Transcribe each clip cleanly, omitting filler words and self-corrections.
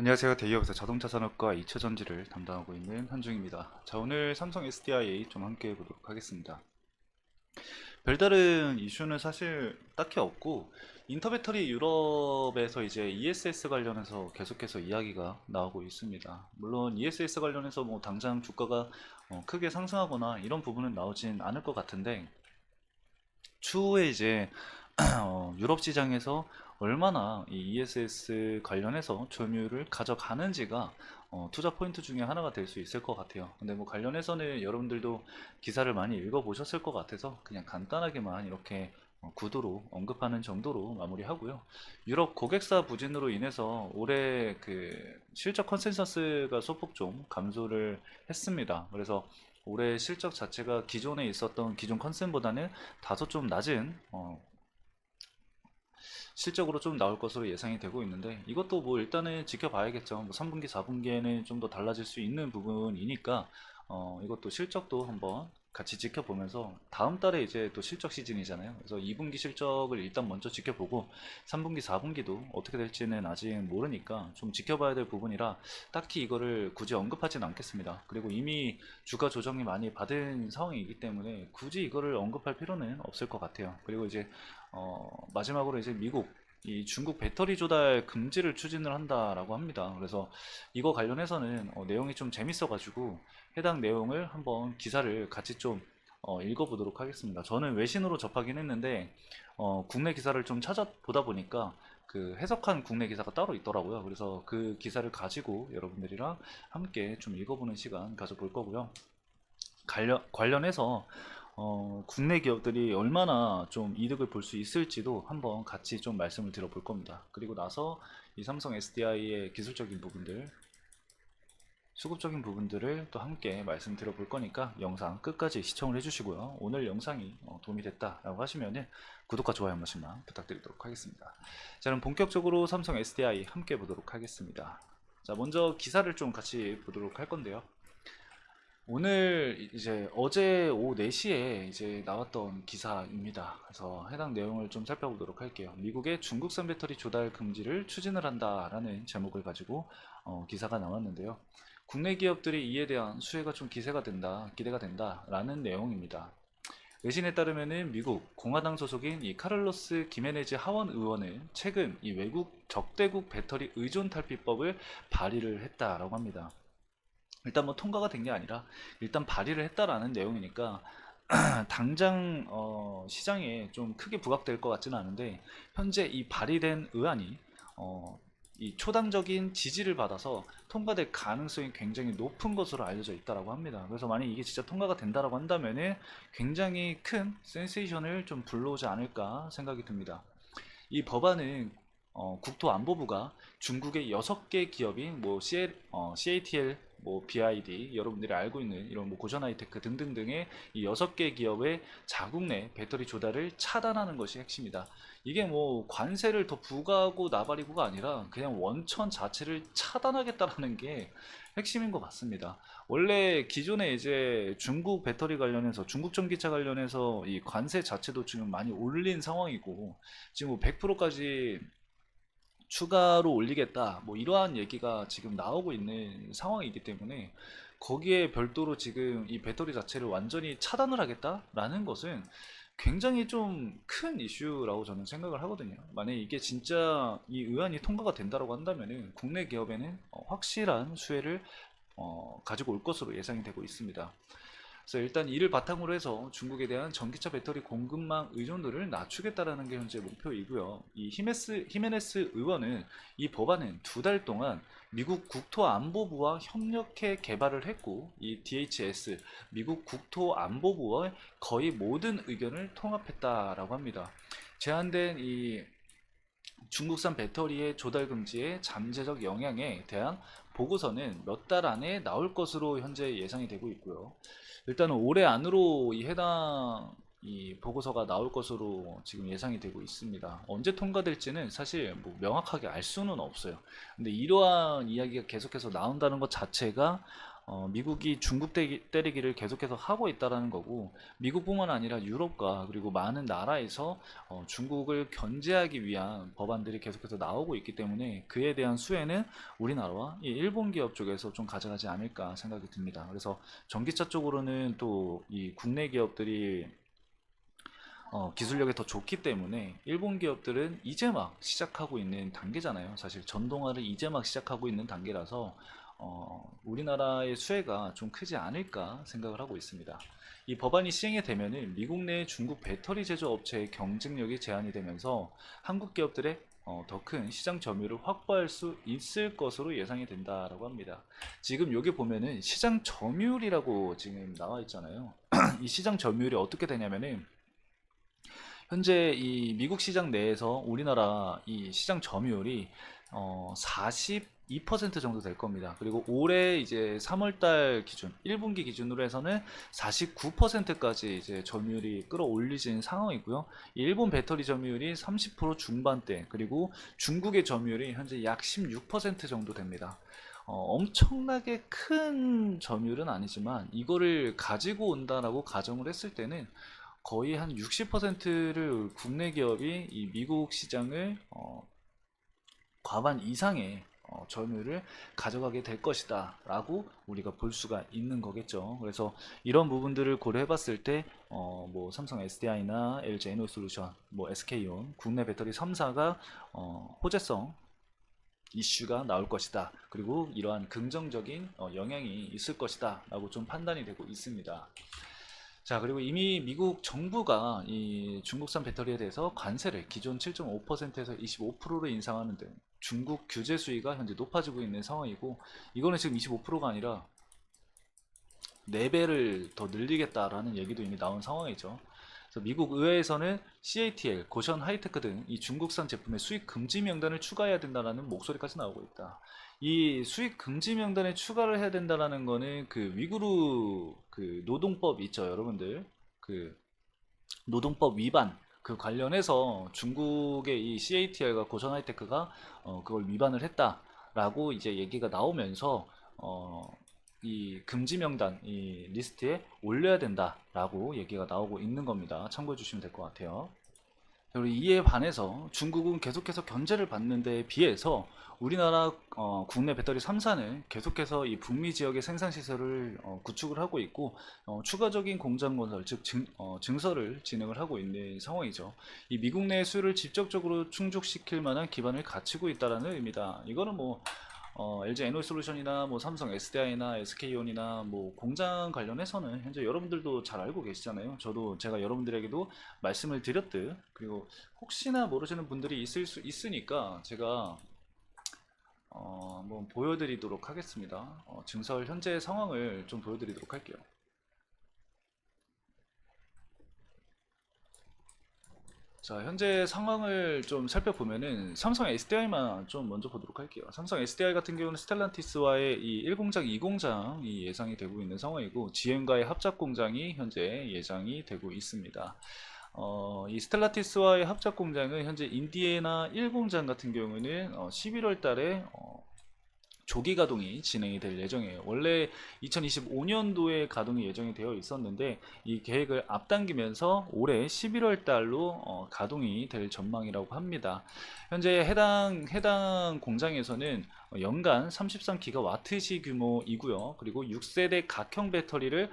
안녕하세요. 대기업에서 자동차 산업과 2차 전지를 담당하고 있는 한중입니다. 자, 오늘 삼성 SDI 좀 함께 해보도록 하겠습니다. 별다른 이슈는 사실 딱히 없고, 인터배터리 유럽에서 이제 ESS 관련해서 계속해서 이야기가 나오고 있습니다. 물론 ESS 관련해서 뭐 당장 주가가 크게 상승하거나 이런 부분은 나오진 않을 것 같은데, 추후에 이제 유럽 시장에서 얼마나 이 ESS 관련해서 점유율을 가져가는지가 투자 포인트 중에 하나가 될 수 있을 것 같아요. 근데 뭐 관련해서는 여러분들도 기사를 많이 읽어보셨을 것 같아서 그냥 간단하게만 이렇게 구도로 언급하는 정도로 마무리하고요. 유럽 고객사 부진으로 인해서 올해 그 실적 컨센서스가 소폭 좀 감소를 했습니다. 그래서 올해 실적 자체가 기존에 있었던 기존 컨센보다는 다소 좀 낮은 실적으로 좀 나올 것으로 예상이 되고 있는데, 이것도 뭐 일단은 지켜봐야겠죠. 뭐 3분기, 4분기에는 좀 더 달라질 수 있는 부분이니까 이것도 실적도 한번 같이 지켜보면서, 다음 달에 이제 또 실적 시즌이잖아요. 그래서 2분기 실적을 일단 먼저 지켜보고 3분기, 4분기도 어떻게 될지는 아직 모르니까 좀 지켜봐야 될 부분이라 딱히 이거를 굳이 언급하진 않겠습니다. 그리고 이미 주가 조정이 많이 받은 상황이기 때문에 굳이 이거를 언급할 필요는 없을 것 같아요. 그리고 이제 마지막으로 이제 미국, 이 중국 배터리 조달 금지를 추진을 한다라고 합니다. 그래서 이거 관련해서는 내용이 좀 재밌어가지고 해당 내용을 한번 기사를 같이 좀 읽어보도록 하겠습니다. 저는 외신으로 접하긴 했는데 국내 기사를 좀 찾아보다 보니까 그 해석한 국내 기사가 따로 있더라고요. 그래서 그 기사를 가지고 여러분들이랑 함께 좀 읽어보는 시간 가져볼 거고요. 관련해서 국내 기업들이 얼마나 좀 이득을 볼 수 있을지도 한번 같이 좀 말씀을 드려볼 겁니다. 그리고 나서 이 삼성 SDI의 기술적인 부분들, 수급적인 부분들을 또 함께 말씀드려 볼 거니까 영상 끝까지 시청을 해주시고요. 오늘 영상이 도움이 됐다라고 하시면은 구독과 좋아요 한 번씩만 부탁드리도록 하겠습니다. 자, 그럼 본격적으로 삼성 SDI 함께 보도록 하겠습니다. 자, 먼저 기사를 좀 같이 보도록 할 건데요. 오늘 이제 어제 오후 4시에 이제 나왔던 기사입니다. 그래서 해당 내용을 좀 살펴보도록 할게요. 미국의 중국산 배터리 조달 금지를 추진을 한다라는 제목을 가지고 기사가 나왔는데요. 국내 기업들이 이에 대한 수혜가 좀 기대가 된다라는 내용입니다. 외신에 따르면은 미국 공화당 소속인 이 카를로스 기메네즈 하원 의원은 최근 이 외국 적대국 배터리 의존 탈피법을 발의를 했다라고 합니다. 일단 뭐 통과가 된 게 아니라 일단 발의를 했다라는 내용이니까 당장 시장에 좀 크게 부각될 것 같지는 않은데, 현재 이 발의된 의안이 어, 이 초당적인 지지를 받아서 통과될 가능성이 굉장히 높은 것으로 알려져 있다고 합니다. 그래서 만약 이게 진짜 통과가 된다라고 한다면은 굉장히 큰 센세이션을 좀 불러오지 않을까 생각이 듭니다. 이 법안은 국토안보부가 중국의 6개 기업인 뭐 CATL, 뭐 BID, 여러분들이 알고 있는 이런 뭐 고전 하이테크 등등등의 이 6개 기업의 자국 내 배터리 조달을 차단하는 것이 핵심이다. 이게 뭐 관세를 더 부과하고 나발이고가 아니라 그냥 원천 자체를 차단하겠다라는 게 핵심인 것 같습니다. 원래 기존에 이제 중국 배터리 관련해서, 중국 전기차 관련해서 이 관세 자체도 지금 많이 올린 상황이고, 지금 뭐 100%까지 추가로 올리겠다, 뭐 이러한 얘기가 지금 나오고 있는 상황이기 때문에 거기에 별도로 지금 이 배터리 자체를 완전히 차단을 하겠다라는 것은 굉장히 좀 큰 이슈라고 저는 생각을 하거든요. 만약에 이게 진짜 이 의안이 통과가 된다고 한다면은 국내 기업에는 확실한 수혜를 가지고 올 것으로 예상이 되고 있습니다. 그래서 일단 이를 바탕으로 해서 중국에 대한 전기차 배터리 공급망 의존도를 낮추겠다라는 게 현재 목표이고요. 이 히메네스 의원은 이 법안은 2달 동안 미국 국토안보부와 협력해 개발을 했고, 이 DHS 미국 국토안보부와 거의 모든 의견을 통합했다라고 합니다. 제한된 이 중국산 배터리의 조달 금지의 잠재적 영향에 대한 보고서는 몇 달 안에 나올 것으로 현재 예상이 되고 있고요. 일단은 올해 안으로 이 해당 이 보고서가 나올 것으로 지금 예상이 되고 있습니다. 언제 통과될지는 사실 뭐 명확하게 알 수는 없어요. 근데 이러한 이야기가 계속해서 나온다는 것 자체가 미국이 중국 때리기를 계속해서 하고 있다라는 거고, 미국뿐만 아니라 유럽과 그리고 많은 나라에서 중국을 견제하기 위한 법안들이 계속해서 나오고 있기 때문에 그에 대한 수혜는 우리나라와 이 일본 기업 쪽에서 좀 가져가지 않을까 생각이 듭니다. 그래서 전기차 쪽으로는 또 이 국내 기업들이 기술력이 더 좋기 때문에 일본 기업들은 이제 막 시작하고 있는 단계잖아요. 사실 전동화를 이제 막 시작하고 있는 단계라서 우리나라의 수혜가 좀 크지 않을까 생각을 하고 있습니다. 이 법안이 시행이 되면은 미국 내 중국 배터리 제조 업체의 경쟁력이 제한이 되면서 한국 기업들의 더 큰 시장 점유율을 확보할 수 있을 것으로 예상이 된다라고 합니다. 지금 여기 보면은 시장 점유율이라고 지금 나와 있잖아요. 이 시장 점유율이 어떻게 되냐면은 현재 이 미국 시장 내에서 우리나라 이 시장 점유율이 42% 정도 될 겁니다. 그리고 올해 이제 3월달 기준, 1분기 기준으로 해서는 49%까지 이제 점유율이 끌어올리진 상황이고요. 이 일본 배터리 점유율이 30% 중반대, 그리고 중국의 점유율이 현재 약 16% 정도 됩니다. 엄청나게 큰 점유율은 아니지만 이거를 가지고 온다라고 가정을 했을 때는 거의 한 60%를 국내 기업이 이 미국 시장을 과반 이상의 점유율을 가져가게 될 것이다 라고 우리가 볼 수가 있는 거겠죠. 그래서 이런 부분들을 고려해 봤을 때 뭐 삼성 SDI나 LG 에너솔루션, 뭐 SK온, 국내 배터리 3사가 호재성 이슈가 나올 것이다. 그리고 이러한 긍정적인 영향이 있을 것이다 라고 좀 판단이 되고 있습니다. 자, 그리고 이미 미국 정부가 이 중국산 배터리에 대해서 관세를 기존 7.5%에서 25%로 인상하는 등 중국 규제 수위가 현재 높아지고 있는 상황이고, 이거는 지금 25%가 아니라 4배를 더 늘리겠다라는 얘기도 이미 나온 상황이죠. 그래서 미국 의회에서는 CATL, 고션 하이테크 등 이 중국산 제품의 수입 금지 명단을 추가해야 된다는 목소리까지 나오고 있다. 이 수입 금지 명단에 추가를 해야 된다는 거는 그 위구르 그 노동법 있죠, 여러분들. 그 노동법 위반 그 관련해서 중국의 이 CATL과 고션 하이테크가 그걸 위반을 했다라고 이제 얘기가 나오면서 이 금지 명단 이 리스트에 올려야 된다라고 얘기가 나오고 있는 겁니다. 참고해 주시면 될 것 같아요. 그리고 이에 반해서 중국은 계속해서 견제를 받는 데에 비해서 우리나라 국내 배터리 3사는 계속해서 이 북미 지역의 생산 시설을 구축을 하고 있고, 추가적인 공장 건설 즉 증설을 진행을 하고 있는 상황이죠. 이 미국 내 수요를 직접적으로 충족시킬 만한 기반을 갖추고 있다는 의미다. 이거는 뭐 LG 에너솔루션이나 뭐 삼성 SDI나 SK온이나 뭐 공장 관련해서는 현재 여러분들도 잘 알고 계시잖아요. 저도 제가 여러분들에게도 말씀을 드렸듯, 그리고 혹시나 모르시는 분들이 있을 수 있으니까 제가 한번 보여드리도록 하겠습니다. 증설 현재 상황을 좀 보여드리도록 할게요. 자, 현재 상황을 좀 살펴보면은 삼성 SDI만 좀 먼저 보도록 할게요. 삼성 SDI 같은 경우는 스텔란티스와의 이 1공장, 2공장이 예상이 되고 있는 상황이고, GM과의 합작 공장이 현재 예상이 되고 있습니다. 이 스텔라티스와의 합작 공장은 현재 인디애나 1공장 같은 경우는 11월 달에 조기 가동이 진행이 될 예정이에요. 원래 2025년도에 가동이 예정이 되어 있었는데 이 계획을 앞당기면서 올해 11월 달로 가동이 될 전망이라고 합니다. 현재 해당 공장에서는 연간 33기가와트시 규모이고요. 그리고 6세대 각형 배터리를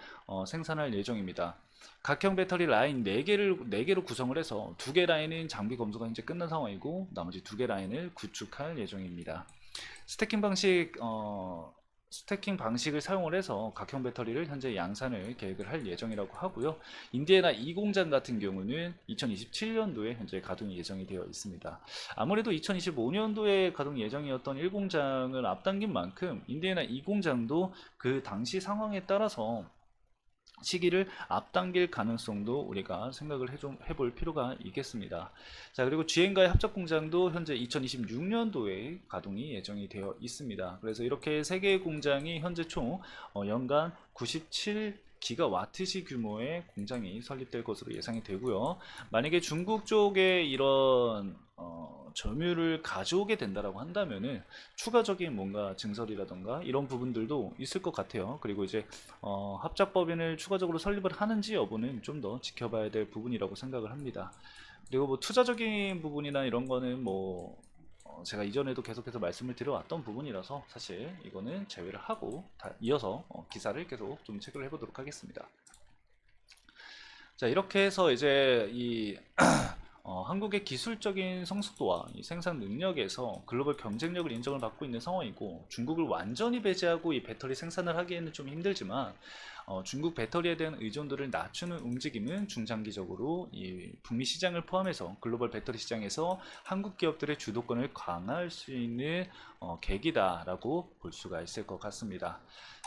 생산할 예정입니다. 각형 배터리 라인 4개로 구성을 해서 2개 라인은 장비 검수가 이제 끝난 상황이고, 나머지 2개 라인을 구축할 예정입니다. 스태킹 방식 스태킹 방식을 사용을 해서 각형 배터리를 현재 양산을 계획을 할 예정이라고 하고요. 인디애나 2공장 같은 경우는 2027년도에 현재 가동이 예정이 되어 있습니다. 아무래도 2025년도에 가동 예정이었던 1공장을 앞당긴 만큼 인디애나 2공장도 그 당시 상황에 따라서 시기를 앞당길 가능성도 우리가 생각을 해볼 필요가 있겠습니다. 자, 그리고 GM과의 합작 공장도 현재 2026년도에 가동이 예정이 되어 있습니다. 그래서 이렇게 3개의 공장이 현재 총 연간 97 기가와트시 규모의 공장이 설립될 것으로 예상이 되고요. 만약에 중국 쪽에 이런 점유를 가져오게 된다라고 한다면은 추가적인 뭔가 증설이라던가 이런 부분들도 있을 것 같아요. 그리고 이제 합작법인을 추가적으로 설립을 하는지 여부는 좀 더 지켜봐야 될 부분이라고 생각을 합니다. 그리고 뭐 투자적인 부분이나 이런 거는 뭐 제가 이전에도 계속해서 말씀을 드려왔던 부분이라서 사실 이거는 제외를 하고 이어서 기사를 계속 좀 체크를 해보도록 하겠습니다. 자, 이렇게 해서 이제 이 한국의 기술적인 성숙도와 이 생산 능력에서 글로벌 경쟁력을 인정을 받고 있는 상황이고, 중국을 완전히 배제하고 이 배터리 생산을 하기에는 좀 힘들지만 중국 배터리에 대한 의존도를 낮추는 움직임은 중장기적으로 이 북미 시장을 포함해서 글로벌 배터리 시장에서 한국 기업들의 주도권을 강화할 수 있는 계기다라고 볼 수가 있을 것 같습니다.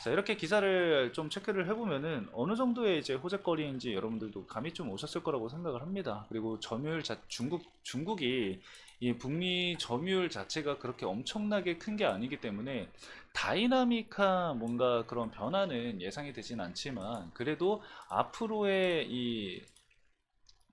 자, 이렇게 기사를 좀 체크를 해보면은 어느 정도의 이제 호재거리인지 여러분들도 감이 좀 오셨을 거라고 생각을 합니다. 그리고 중국이 이 북미 점유율 자체가 그렇게 엄청나게 큰 게 아니기 때문에 다이나믹한 뭔가 그런 변화는 예상이 되진 않지만, 그래도 앞으로의 이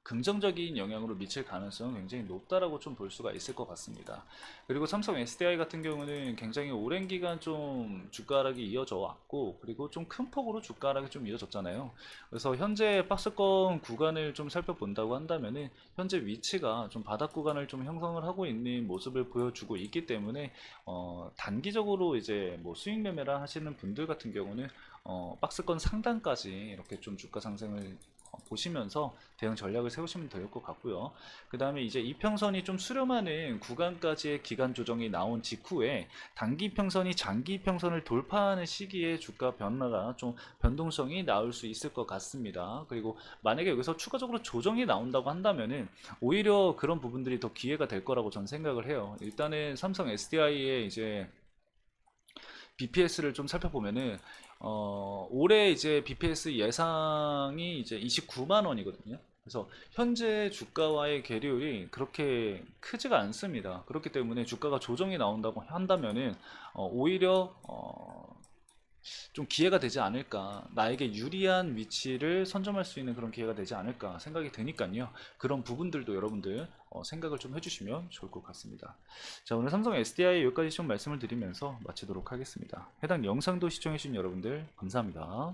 긍정적인 영향으로 미칠 가능성은 굉장히 높다라고 좀 볼 수가 있을 것 같습니다. 그리고 삼성 SDI 같은 경우는 굉장히 오랜 기간 좀 주가 하락이 이어져 왔고, 그리고 좀 큰 폭으로 주가 하락이 좀 이어졌잖아요. 그래서 현재 박스권 구간을 좀 살펴본다고 한다면은 현재 위치가 좀 바닥 구간을 좀 형성을 하고 있는 모습을 보여주고 있기 때문에 단기적으로 이제 뭐 수익 매매를 하시는 분들 같은 경우는 박스권 상단까지 이렇게 좀 주가 상승을 보시면서 대응 전략을 세우시면 될 것 같고요. 그 다음에 이제 이평선이 좀 수렴하는 구간까지의 기간 조정이 나온 직후에 단기 평선이 장기 평선을 돌파하는 시기에 주가 변화가 좀 변동성이 나올 수 있을 것 같습니다. 그리고 만약에 여기서 추가적으로 조정이 나온다고 한다면은 오히려 그런 부분들이 더 기회가 될 거라고 저는 생각을 해요. 일단은 삼성 SDI의 이제 BPS를 좀 살펴보면은 올해 이제 BPS 예상이 이제 29만 원이거든요. 그래서 현재 주가와의 괴리율이 그렇게 크지가 않습니다. 그렇기 때문에 주가가 조정이 나온다고 한다면은 오히려 좀 기회가 되지 않을까, 나에게 유리한 위치를 선점할 수 있는 그런 기회가 되지 않을까 생각이 드니까요. 그런 부분들도 여러분들 생각을 좀 해주시면 좋을 것 같습니다. 자, 오늘 삼성 SDI 여기까지 좀 말씀을 드리면서 마치도록 하겠습니다. 해당 영상도 시청해주신 여러분들 감사합니다.